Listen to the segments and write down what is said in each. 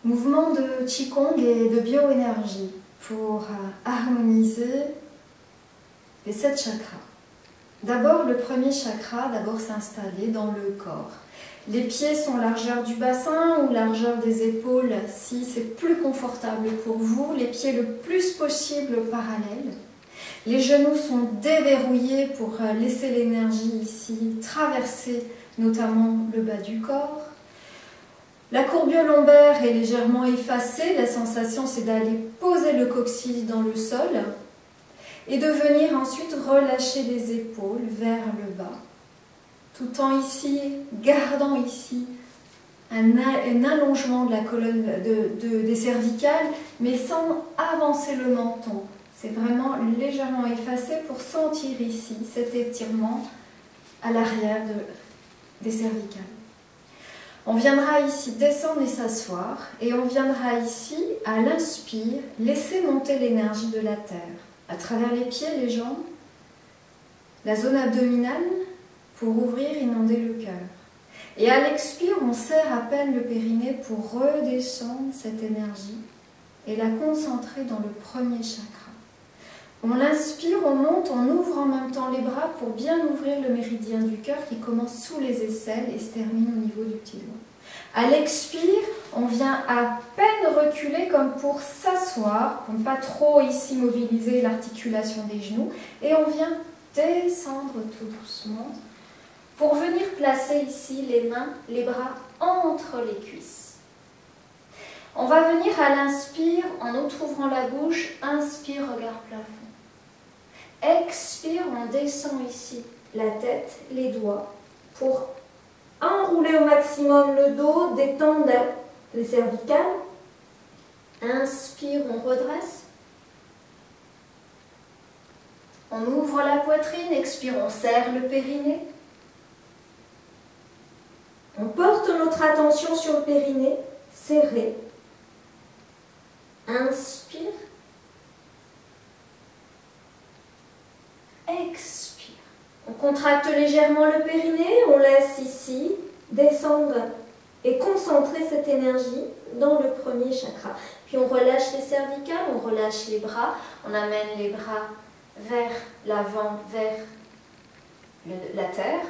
Mouvement de Qigong et de bioénergie pour harmoniser les 7 chakras. D'abord, le premier chakra, s'installer dans le corps. Les pieds sont largeur du bassin ou largeur des épaules si c'est plus confortable pour vous. Les pieds le plus possible parallèles. Les genoux sont déverrouillés pour laisser l'énergie ici traverser notamment le bas du corps. La courbure lombaire est légèrement effacée. La sensation, c'est d'aller poser le coccyx dans le sol et de venir ensuite relâcher les épaules vers le bas, tout en ici, gardant ici un allongement de la colonne des cervicales, mais sans avancer le menton. C'est vraiment légèrement effacé pour sentir ici cet étirement à l'arrière des cervicales. On viendra ici descendre et s'asseoir, et on viendra ici, à l'inspire, laisser monter l'énergie de la terre, à travers les pieds, les jambes, la zone abdominale, pour ouvrir, inonder le cœur. Et à l'expire, on serre à peine le périnée pour redescendre cette énergie et la concentrer dans le premier chakra. On l'inspire, on monte, on ouvre en même temps les bras pour bien ouvrir le méridien du cœur qui commence sous les aisselles et se termine au niveau du petit doigt. À l'expire, on vient à peine reculer comme pour s'asseoir, pour ne pas trop ici mobiliser l'articulation des genoux, et on vient descendre tout doucement pour venir placer ici les mains, les bras entre les cuisses. On va venir à l'inspire en ouvrant la bouche, inspire, regard plafond. Expire, on descend ici la tête, les doigts, pour enrouler au maximum le dos, détendre les cervicales. Inspire, on redresse. On ouvre la poitrine, expire, on serre le périnée. On porte notre attention sur le périnée, serré. Inspire. Expire. On contracte légèrement le périnée, on laisse ici descendre et concentrer cette énergie dans le premier chakra. Puis on relâche les cervicales, on relâche les bras, on amène les bras vers l'avant, vers la terre.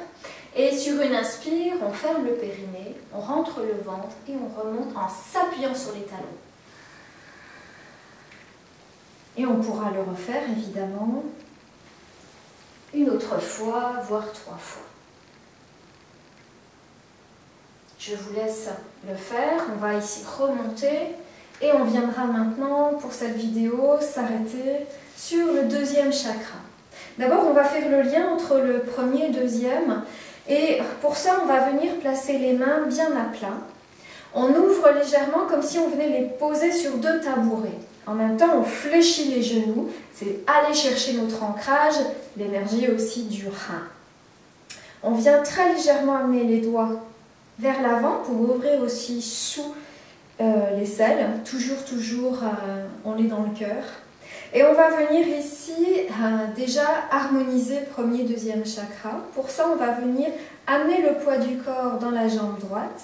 Et sur une inspire, on ferme le périnée, on rentre le ventre et on remonte en s'appuyant sur les talons. Et on pourra le refaire évidemment une autre fois, voire 3 fois. Je vous laisse le faire. On va ici remonter et on viendra maintenant pour cette vidéo s'arrêter sur le deuxième chakra. D'abord, on va faire le lien entre le premier et le deuxième. Et pour ça, on va venir placer les mains bien à plat. On ouvre légèrement comme si on venait les poser sur 2 tabourets. En même temps, on fléchit les genoux. C'est aller chercher notre ancrage, l'énergie aussi du rein. On vient très légèrement amener les doigts vers l'avant pour ouvrir aussi sous l'aisselle. Toujours, on est dans le cœur. Et on va venir ici déjà harmoniser premier, deuxième chakra. Pour ça, on va venir amener le poids du corps dans la jambe droite,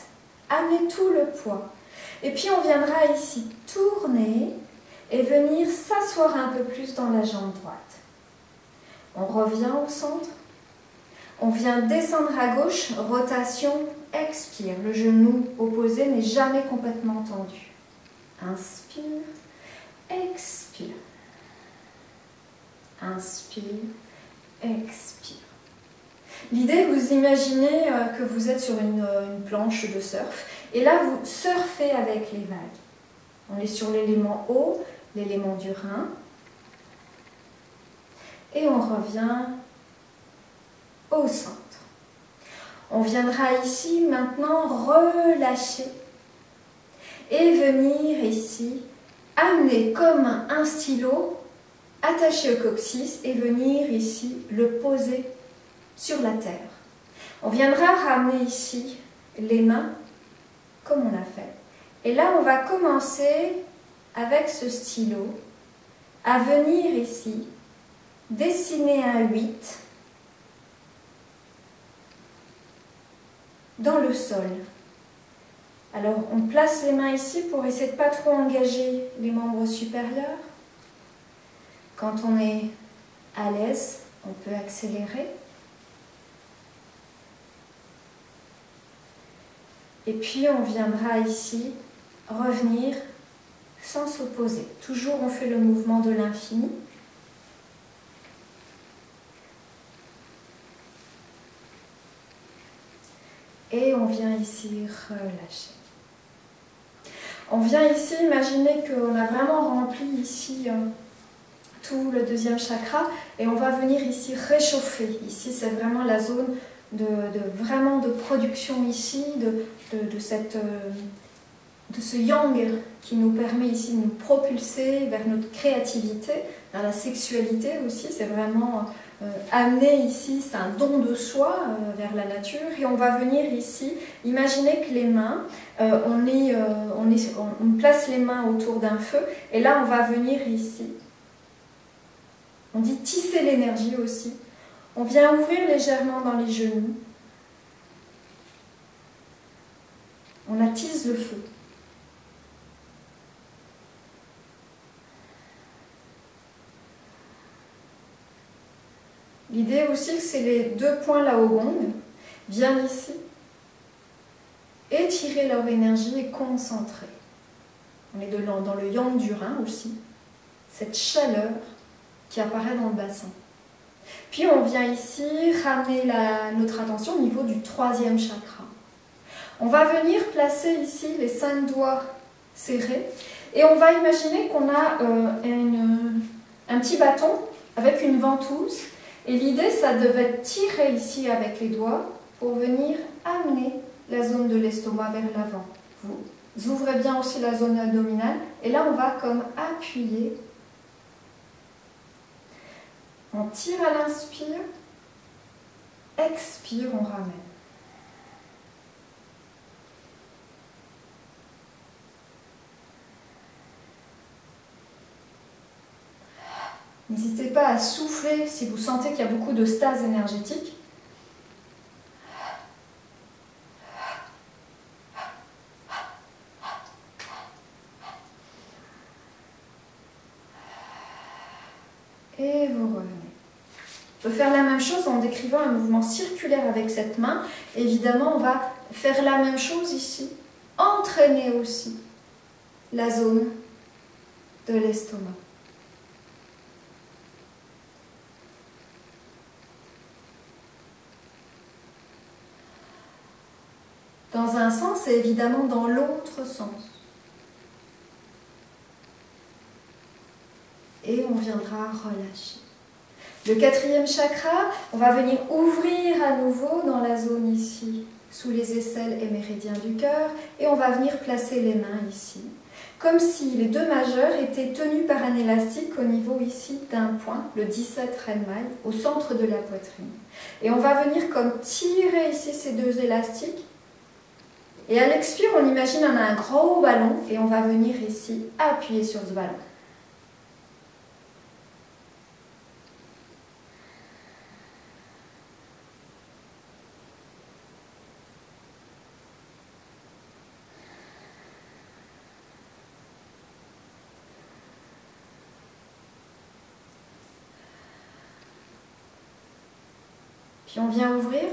amener tout le poids. Et puis on viendra ici tourner et venir s'asseoir un peu plus dans la jambe droite. On revient au centre. On vient descendre à gauche, rotation, expire. Le genou opposé n'est jamais complètement tendu. Inspire, expire. Inspire, expire. L'idée, vous imaginez que vous êtes sur une planche de surf et là vous surfez avec les vagues. On est sur l'élément eau, l'élément du rein et on revient au centre. On viendra ici maintenant relâcher et venir ici amener comme un stylo attaché au coccyx et venir ici le poser sur la terre. On viendra ramener ici les mains comme on a fait. Et là, on va commencer avec ce stylo à venir ici dessiner un 8 dans le sol. Alors on place les mains ici pour essayer de ne pas trop engager les membres supérieurs. Quand on est à l'aise, on peut accélérer. Et puis on viendra ici revenir sans s'opposer. Toujours on fait le mouvement de l'infini. Et on vient ici relâcher. On vient ici imaginer qu'on a vraiment rempli ici tout le deuxième chakra et on va venir ici réchauffer. Ici c'est vraiment la zone vraiment de production ici, de ce yang qui nous permet ici de nous propulser vers notre créativité, vers la sexualité aussi. C'est vraiment amener ici, c'est un don de soi vers la nature. Et on va venir ici, imaginer que les mains, on place les mains autour d'un feu et là on va venir ici. On dit tisser l'énergie aussi. On vient ouvrir légèrement dans les genoux. On attise le feu. L'idée aussi, c'est les deux points là au gong viennent ici, étirer leur énergie et concentrer. On est dans le yang du rein aussi, cette chaleur qui apparaît dans le bassin. Puis on vient ici ramener notre attention au niveau du troisième chakra. On va venir placer ici les 5 doigts serrés et on va imaginer qu'on a un petit bâton avec une ventouse. Et l'idée, ça devait tirer ici avec les doigts pour venir amener la zone de l'estomac vers l'avant. Vous ouvrez bien aussi la zone abdominale. Et là, on va comme appuyer. On tire à l'inspire. Expire, on ramène. N'hésitez pas à souffler si vous sentez qu'il y a beaucoup de stase énergétique. Et vous revenez. On peut faire la même chose en décrivant un mouvement circulaire avec cette main. Évidemment, on va faire la même chose ici. Entraîner aussi la zone de l'estomac. Dans un sens et évidemment dans l'autre sens. Et on viendra relâcher. Le quatrième chakra, on va venir ouvrir à nouveau dans la zone ici, sous les aisselles et méridiens du cœur, et on va venir placer les mains ici, comme si les deux majeurs étaient tenus par un élastique au niveau ici d'un point, le 17 Renmai, au centre de la poitrine. Et on va venir comme tirer ici ces deux élastiques. Et à l'expire, on imagine on a un gros ballon et on va venir ici appuyer sur ce ballon. Puis on vient ouvrir.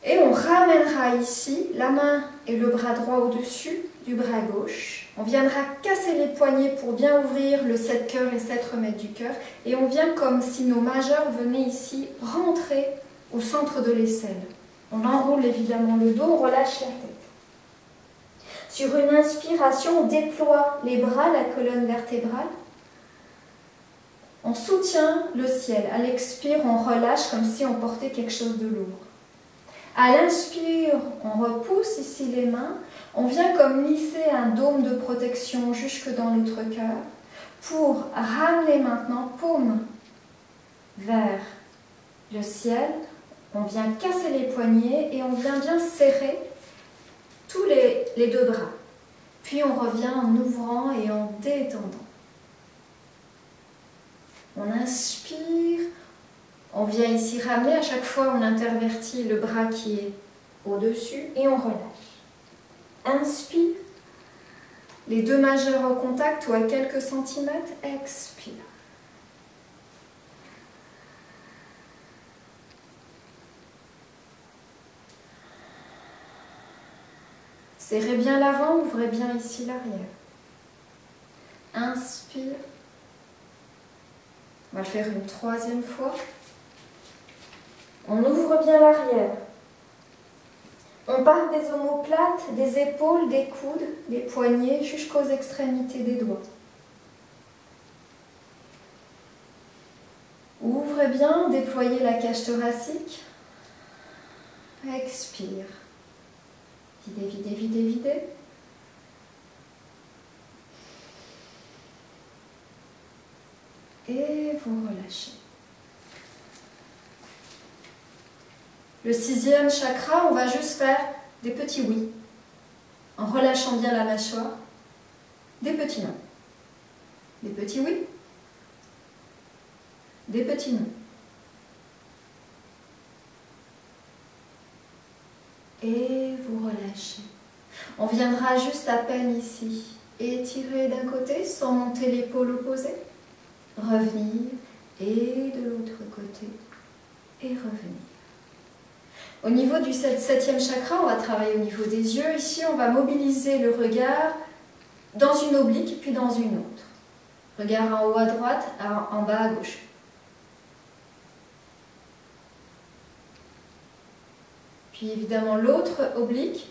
Et on ramènera ici la main et le bras droit au-dessus du bras gauche. On viendra casser les poignets pour bien ouvrir le 7 cœurs et 7 remèdes du cœur. Et on vient comme si nos majeurs venaient ici rentrer au centre de l'aisselle. On enroule évidemment le dos, on relâche la tête. Sur une inspiration, on déploie les bras, la colonne vertébrale. On soutient le ciel. À l'expire, on relâche comme si on portait quelque chose de lourd. À l'inspire, on repousse ici les mains. On vient comme lisser un dôme de protection jusque dans notre cœur pour ramener maintenant paume vers le ciel. On vient casser les poignets et on vient bien serrer tous les deux bras. Puis on revient en ouvrant et en détendant. On inspire. On vient ici ramener, à chaque fois on intervertit le bras qui est au-dessus et on relâche. Inspire. Les deux majeurs au contact ou à quelques centimètres. Expire. Serrez bien l'avant, ouvrez bien ici l'arrière. Inspire. On va le faire une troisième fois. On ouvre bien l'arrière. On part des omoplates, des épaules, des coudes, des poignets jusqu'aux extrémités des doigts. Ouvrez bien, déployez la cage thoracique. Expire. Videz, videz, videz, videz. Et vous relâchez. Le sixième chakra, on va juste faire des petits oui, en relâchant bien la mâchoire, des petits non, des petits oui, des petits non. Et vous relâchez. On viendra juste à peine ici, étirer d'un côté sans monter l'épaule opposée, revenir, et de l'autre côté, et revenir. Au niveau du septième chakra, on va travailler au niveau des yeux. Ici, on va mobiliser le regard dans une oblique, puis dans une autre. Regard en haut à droite, en bas à gauche. Puis évidemment l'autre oblique.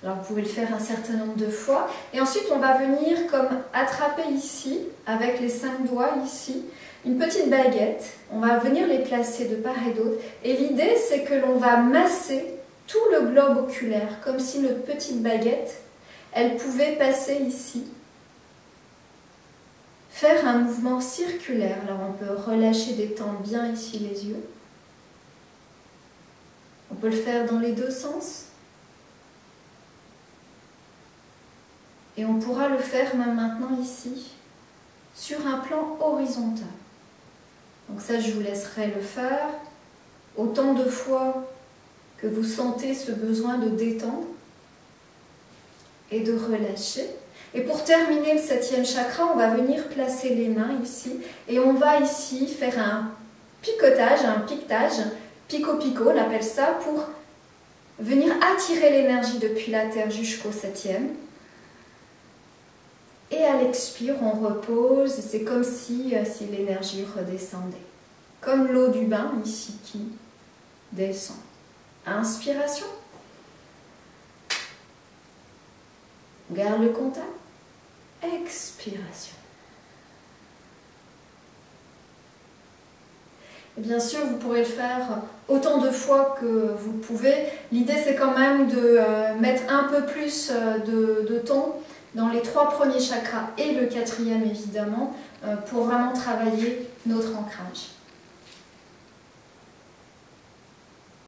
Alors vous pouvez le faire un certain nombre de fois. Et ensuite, on va venir comme attraper ici, avec les 5 doigts ici, une petite baguette. On va venir les placer de part et d'autre. Et l'idée, c'est que l'on va masser tout le globe oculaire, comme si notre petite baguette, elle pouvait passer ici. Faire un mouvement circulaire. Alors on peut relâcher, détendre bien ici les yeux. On peut le faire dans les deux sens. Et on pourra le faire même maintenant ici, sur un plan horizontal. Donc ça, je vous laisserai le faire autant de fois que vous sentez ce besoin de détendre et de relâcher. Et pour terminer le septième chakra, on va venir placer les mains ici et on va ici faire un picotage, un piquetage, pico-pico, on appelle ça, pour venir attirer l'énergie depuis la terre jusqu'au septième. Et à l'expire, on repose, c'est comme si l'énergie redescendait. Comme l'eau du bain ici qui descend. Inspiration. Garde le contact. Expiration. Et bien sûr, vous pourrez le faire autant de fois que vous pouvez. L'idée, c'est quand même de mettre un peu plus de temps dans les 3 premiers chakras et le 4e évidemment, pour vraiment travailler notre ancrage.